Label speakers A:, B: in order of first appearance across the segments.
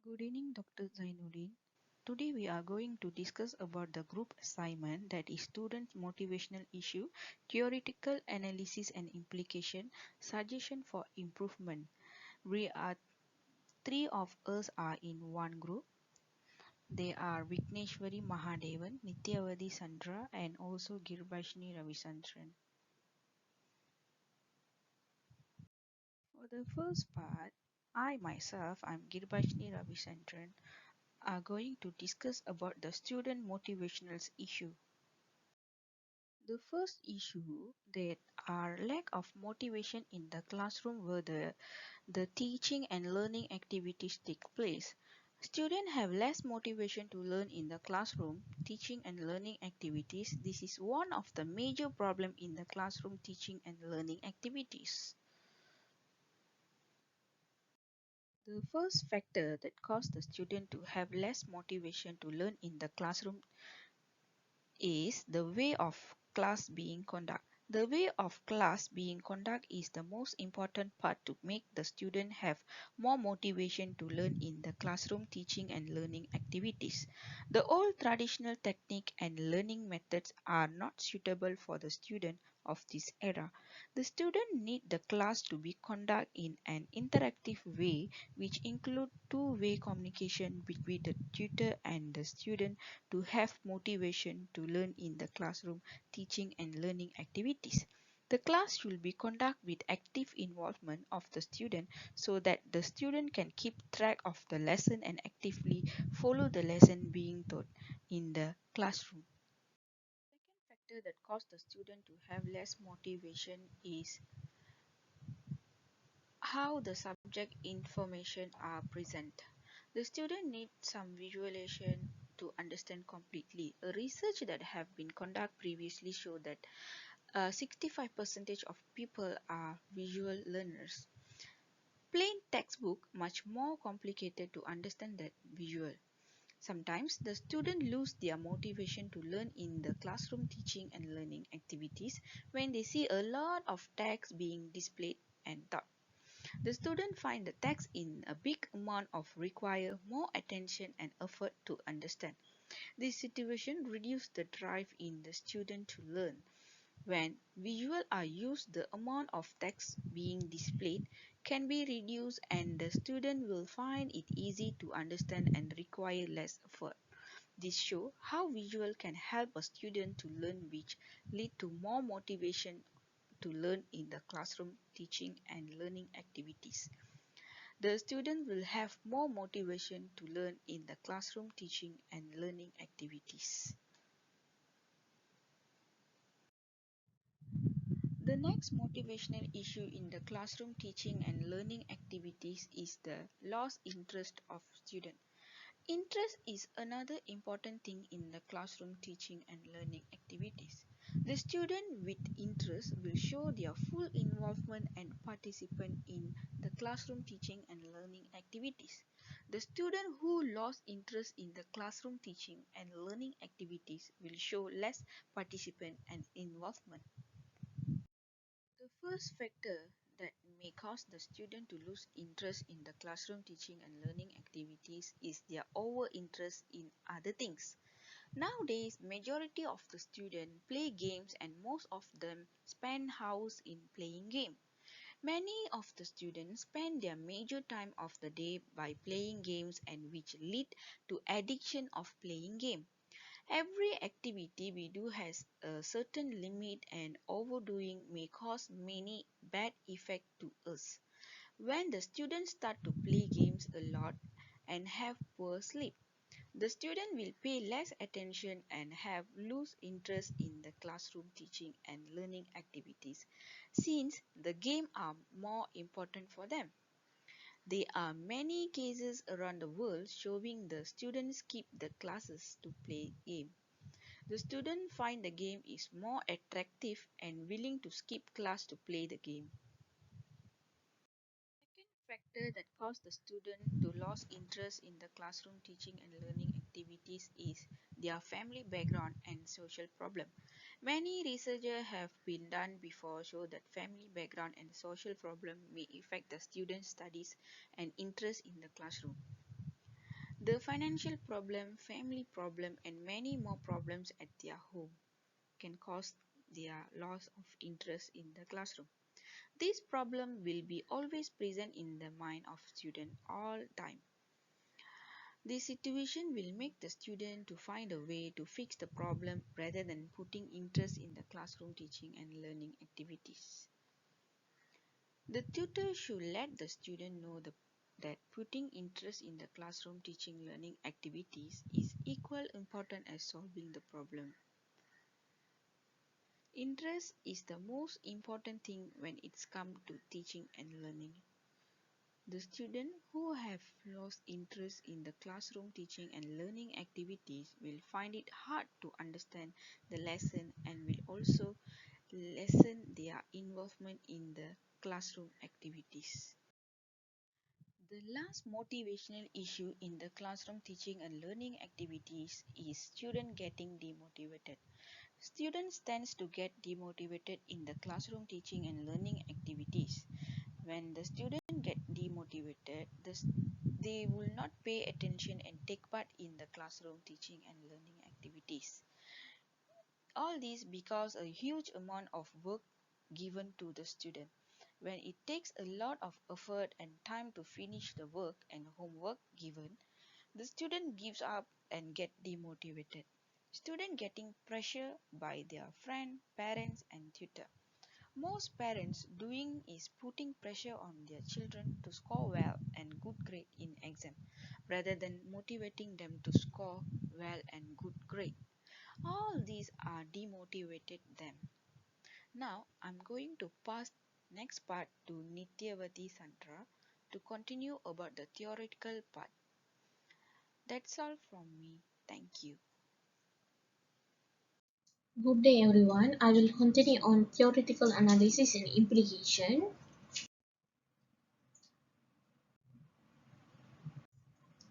A: Good evening, Dr. Zainuddin. Today we are going to discuss about the group assignment that is student motivational issue, theoretical analysis and implication, suggestion for improvement. We are three of us are in one group. They are Vigneshwari Mahadevan, Nityavadi Sandra and also Girbashni Ravisandran. For the first part, I myself am Girbashni Ravisandran are going to discuss about the student motivational issue. The first issue that are lack of motivation in the classroom where the teaching and learning activities take place. Students have less motivation to learn in the classroom teaching and learning activities. This is one of the major problem in the classroom teaching and learning activities. The first factor that causes the student to have less motivation to learn in the classroom is the way of class being conducted. The way of class being conducted is the most important part to make the student have more motivation to learn in the classroom teaching and learning activities. The old traditional technique and learning methods are not suitable for the student of this era. The student need the class to be conducted in an interactive way which include two-way communication between the tutor and the student to have motivation to learn in the classroom teaching and learning activities. The class should be conducted with active involvement of the student so that the student can keep track of the lesson and actively follow the lesson being taught in the classroom. Second factor that causes the student to have less motivation is how the subject information are present. The student needs some visualization to understand completely. A research that have been conducted previously showed that 65% of people are visual learners. Plain textbook much more complicated to understand than visual. Sometimes the student lose their motivation to learn in the classroom teaching and learning activities when they see a lot of text being displayed and taught. The student find the text in a big amount of require more attention and effort to understand. This situation reduces the drive in the student to learn. When visual are used, the amount of text being displayed can be reduced and the student will find it easy to understand and require less effort. This shows how visual can help a student to learn which lead to more motivation to learn in the classroom teaching and learning activities. The student will have more motivation to learn in the classroom teaching and learning activities. The next motivational issue in the classroom teaching and learning activities is the lost interest of student. Interest is another important thing in the classroom teaching and learning activities. The student with interest will show their full involvement and participation in the classroom teaching and learning activities. The student who lost interest in the classroom teaching and learning activities will show less participation and involvement. The first factor that may cause the student to lose interest in the classroom teaching and learning activities is their over interest in other things. Nowadays, majority of the students play games and most of them spend hours in playing game. Many of the students spend their major time of the day by playing games and which lead to addiction of playing game. Every activity we do has a certain limit and overdoing may cause many bad effects to us. When the students start to play games a lot and have poor sleep, the student will pay less attention and have lose interest in the classroom teaching and learning activities since the game are more important for them. There are many cases around the world showing the students skip the classes to play game. The student find the game is more attractive and willing to skip class to play the game. Second factor that causes the student to lose interest in the classroom teaching and learning activities is their family background and social problem. Many researchers have been done before show that family background and social problem may affect the student's studies and interest in the classroom. The financial problem, family problem, and many more problems at their home can cause their loss of interest in the classroom. This problem will be always present in the mind of student all time. This situation will make the student to find a way to fix the problem rather than putting interest in the classroom teaching and learning activities. The tutor should let the student know that putting interest in the classroom teaching learning activities is equal important as solving the problem. Interest is the most important thing when it's come to teaching and learning. The students who have lost interest in the classroom teaching and learning activities will find it hard to understand the lesson and will also lessen their involvement in the classroom activities. The last motivational issue in the classroom teaching and learning activities is student getting demotivated. Students tend to get demotivated in the classroom teaching and learning activities. When the student get demotivated, they will not pay attention and take part in the classroom teaching and learning activities. All this because a huge amount of work given to the student. When it takes a lot of effort and time to finish the work and homework given, the student gives up and get demotivated. Student getting pressure by their friend, parents and tutor. Most parents doing is putting pressure on their children to score well and good grade in exam rather than motivating them to score well and good grade. All these are demotivated them. Now I'm going to pass next part to Nityavati Sandra to continue about the theoretical part. That's all from me. Thank you.
B: Good day everyone. I will continue on theoretical analysis and implication.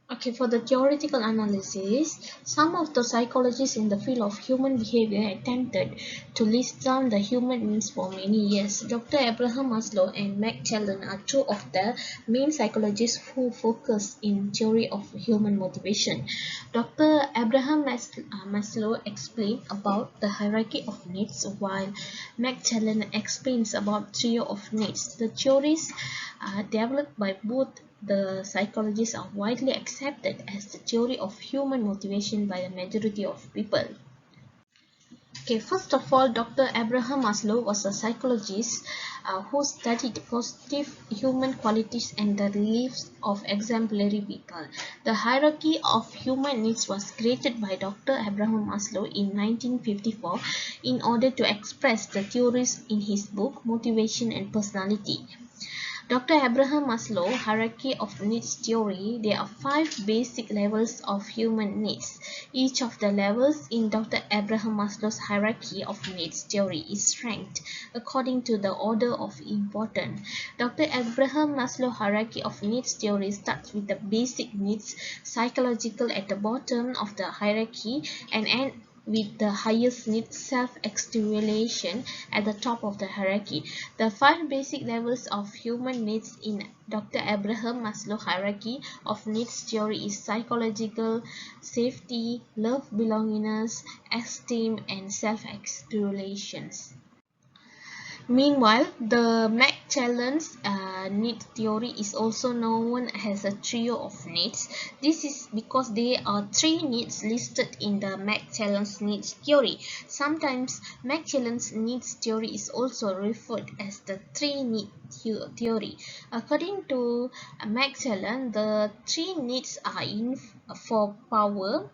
B: Okay, for the theoretical analysis, some of the psychologists in the field of human behavior attempted to list down the human needs for many years. Dr. Abraham Maslow and Mac Challen are two of the main psychologists who focus in theory of human motivation. Dr. Abraham Maslow explained about the hierarchy of needs, while Mac Challen explains about trio of needs. The theories developed by both the psychologists are widely accepted as the theory of human motivation by the majority of people. Okay, first of all, Dr. Abraham Maslow was a psychologist who studied positive human qualities and the lives of exemplary people. The hierarchy of human needs was created by Dr. Abraham Maslow in 1954 in order to express the theories in his book Motivation and Personality. Dr. Abraham Maslow hierarchy of needs theory. There are 5 basic levels of human needs. Each of the levels in Dr. Abraham Maslow's hierarchy of needs theory is ranked according to the order of importance. Dr. Abraham Maslow hierarchy of needs theory starts with the basic needs, psychological at the bottom of the hierarchy, and ends with the highest need, self-stimulation, at the top of the hierarchy. The 5 basic levels of human needs in Dr. Abraham Maslow hierarchy of needs theory is psychological, safety, love, belongingness, esteem, and self-stimulation. Meanwhile, the Mac-Challen's need theory is also known as a trio of needs. This is because there are 3 needs listed in the Mac-Challen's needs theory. Sometimes Mac-Challen's needs theory is also referred as the 3 need theory. According to Mac-Challen, the 3 needs are in for power,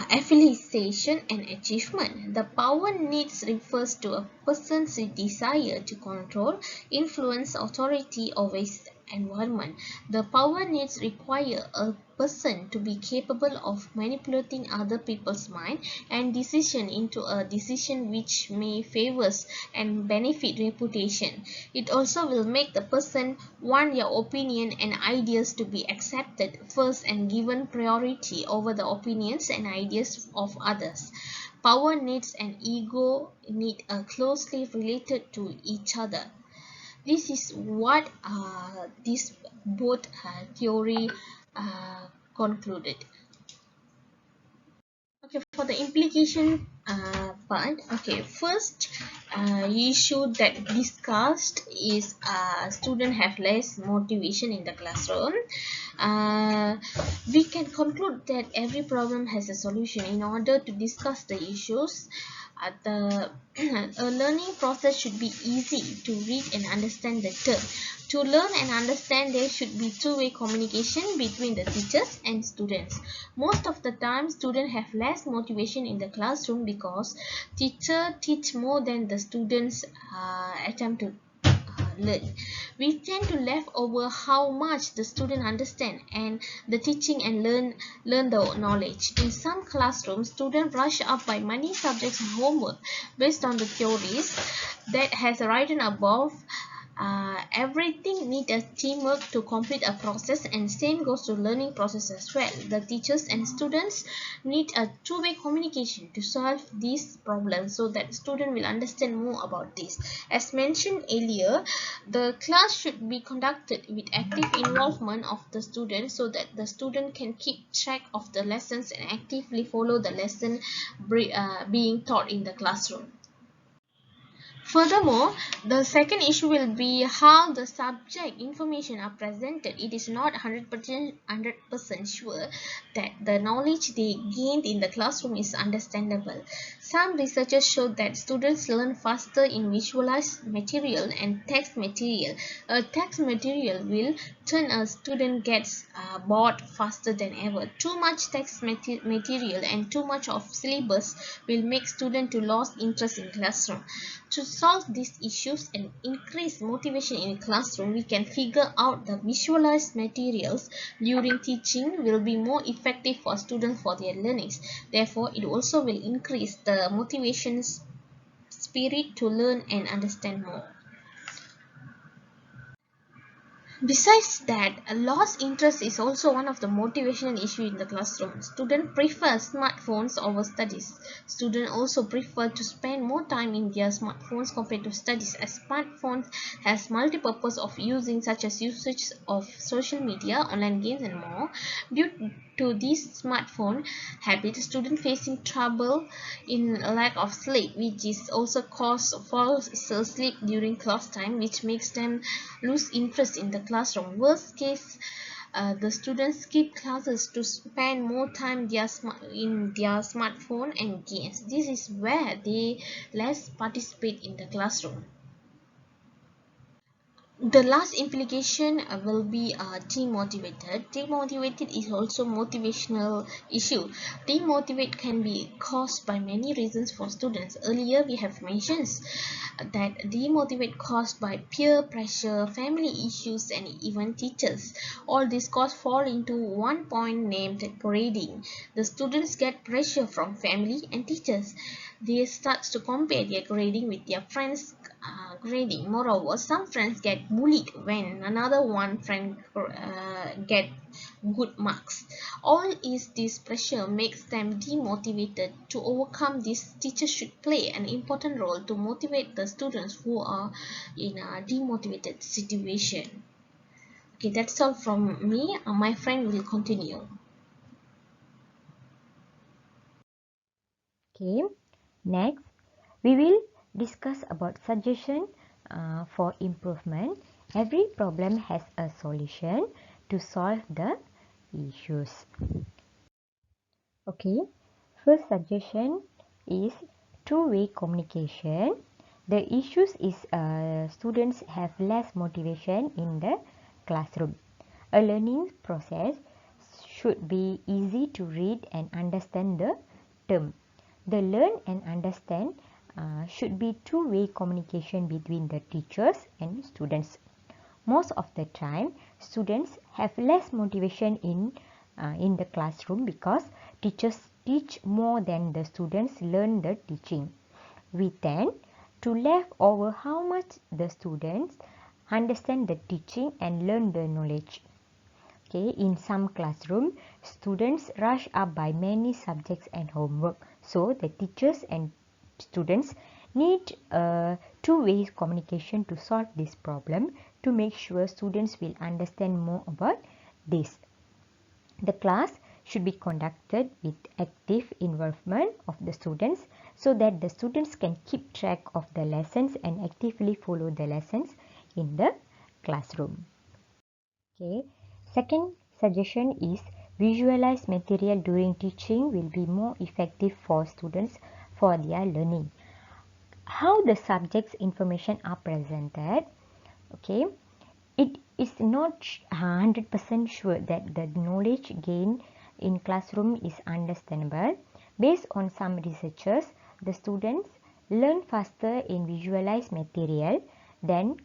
B: affiliation and achievement. The power needs refers to a person's desire to control, influence, authority over his environment. The power needs require a person to be capable of manipulating other people's mind and decision into a decision which may favors and benefit reputation. It also will make the person want your opinion and ideas to be accepted first and given priority over the opinions and ideas of others. Power needs and ego need are closely related to each other. This is what this both theory concluded. Okay, for the implication part, okay, first issue that discussed is student have less motivation in the classroom. Uh, we can conclude that every problem has a solution. In order to discuss the issues, the a learning process should be easy to read and understand the term. To learn and understand, there should be two-way communication between the teachers and students. Most of the time, students have less motivation in the classroom because teacher teach more than the students attempt to learn. We tend to left over how much the student understand and the teaching and learn the knowledge. In some classrooms, students rush up by many subjects and homework based on the theories that has written above. Everything needs a teamwork to complete a process, and same goes to learning process as well. The teachers and students need a two-way communication to solve these problems so that student will understand more about this. As mentioned earlier, the class should be conducted with active involvement of the student so that the student can keep track of the lessons and actively follow the lesson being taught in the classroom. Furthermore, the second issue will be how the subject information are presented. It is not 100% sure that the knowledge they gained in the classroom is understandable. Some researchers show that students learn faster in visualized material and text material. A text material will turn a student gets bored faster than ever. Too much text material and too much of syllabus will make student to lose interest in classroom. To solve these issues and increase motivation in a classroom, we can figure out the visualized materials during teaching will be more effective for students for their learnings. Therefore, it also will increase the motivation spirit to learn and understand more. Besides that, a lost interest is also one of the motivational issues in the classroom. Students prefer smartphones over studies. Students also prefer to spend more time in their smartphones compared to studies, as smartphones has multi-purpose of using, such as usage of social media, online games and more. Due to this smartphone habit, students facing trouble in lack of sleep, which is also cause falls asleep during class time, which makes them lose interest in the classroom. Worst case, the students skip classes to spend more time in their smartphone and games. This is where they less participate in the classroom. The last implication will be demotivated. Demotivated is also motivational issue. Demotivate can be caused by many reasons for students. Earlier we have mentioned that demotivate caused by peer pressure, family issues and even teachers. All these causes fall into one point named grading. The students get pressure from family and teachers. They start to compare their grading with their friends grading. Moreover, some friends get bullied when another one friend get good marks. All is this pressure makes them demotivated. To overcome this, teachers should play an important role to motivate the students who are in a demotivated situation. Okay, that's all from me. My friend will continue.
C: Okay, next we will discuss about suggestion for improvement. Every problem has a solution to solve the issues. Okay, first suggestion is two-way communication. The issues is students have less motivation in the classroom. A learning process should be easy to read and understand the term. The learn and understand should be two-way communication between the teachers and students. Most of the time, students have less motivation in the classroom because teachers teach more than the students learn the teaching. We tend to left over how much the students understand the teaching and learn the knowledge. Okay, in some classroom, students rush up by many subjects and homework. So the teachers and students need two-way communication to solve this problem to make sure students will understand more about this. The class should be conducted with active involvement of the students so that the students can keep track of the lessons and actively follow the lessons in the classroom. Okay. Second suggestion is visualize material during teaching will be more effective for students for their learning. How the subject's information are presented, okay, it is not 100% sure that the knowledge gained in classroom is understandable. Based on some researchers, the students learn faster in visualized material than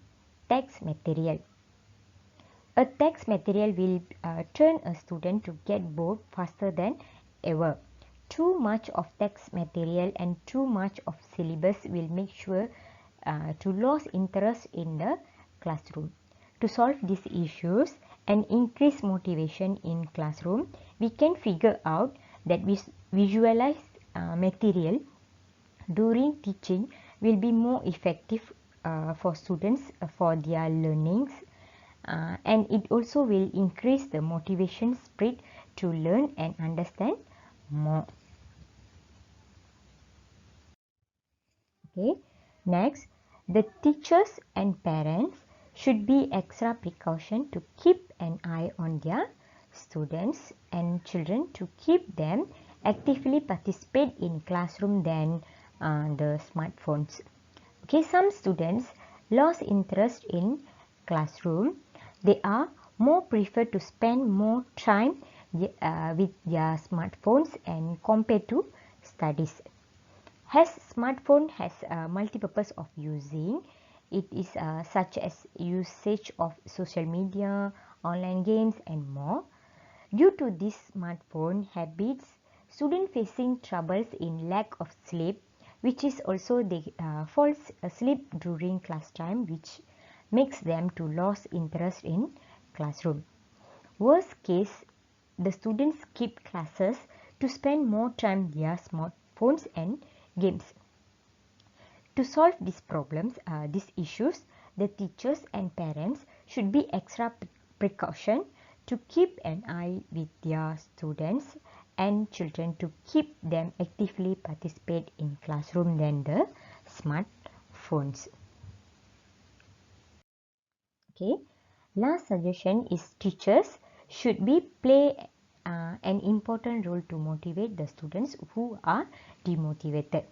C: text material. A text material will turn a student to get bored faster than ever. Too much of text material and too much of syllabus will make sure to lose interest in the classroom. To solve these issues and increase motivation in classroom, we can figure out that visualized material during teaching will be more effective for students for their learnings, and it also will increase the motivation spirit to learn and understand more. Okay. Next, the teachers and parents should be extra precaution to keep an eye on their students and children to keep them actively participate in classroom than the smartphones. Okay, some students lost interest in classroom. They are more prefer to spend more time with their smartphones and compared to studies. As smartphone has a multi-purpose of using, it is such as usage of social media, online games and more. Due to these smartphone habits, students facing troubles in lack of sleep, which is also they falls asleep during class time, which makes them to lose interest in classroom. Worst case, the students skip classes to spend more time via smartphones and games. To solve these problems, these issues, the teachers and parents should be extra precaution to keep an eye with their students and children to keep them actively participate in classroom than the smartphones. Okay. Last suggestion is teachers should be play an important role to motivate the students who are demotivated.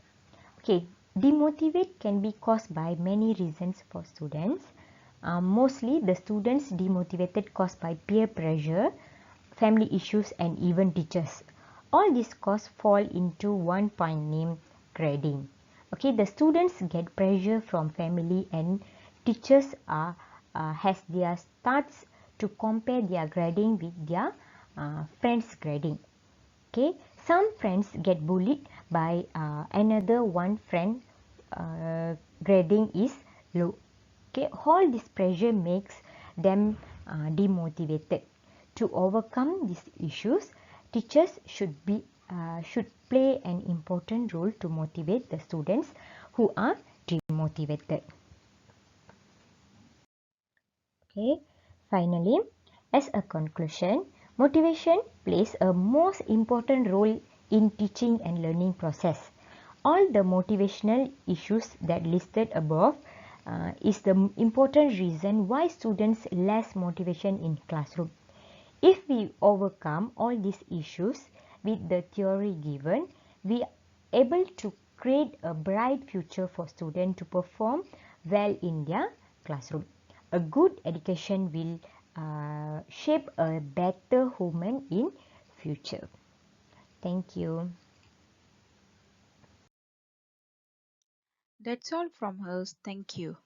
C: Okay, demotivate can be caused by many reasons for students. Mostly the students demotivated caused by peer pressure, family issues and even teachers. All these causes fall into one point named grading. Okay, the students get pressure from family and teachers has their starts to compare their grading with their friends grading. Okay, some friends get bullied by another one friend grading is low. Okay, all this pressure makes them demotivated. To overcome these issues, teachers should play an important role to motivate the students who are demotivated. Okay, finally, as a conclusion, motivation plays a most important role in teaching and learning process. All the motivational issues that listed above is the important reason why students less motivation in classroom. If we overcome all these issues with the theory given, we are able to create a bright future for students to perform well in their classroom. A good education will shape a better human in future. Thank you.
A: That's all from us. Thank you.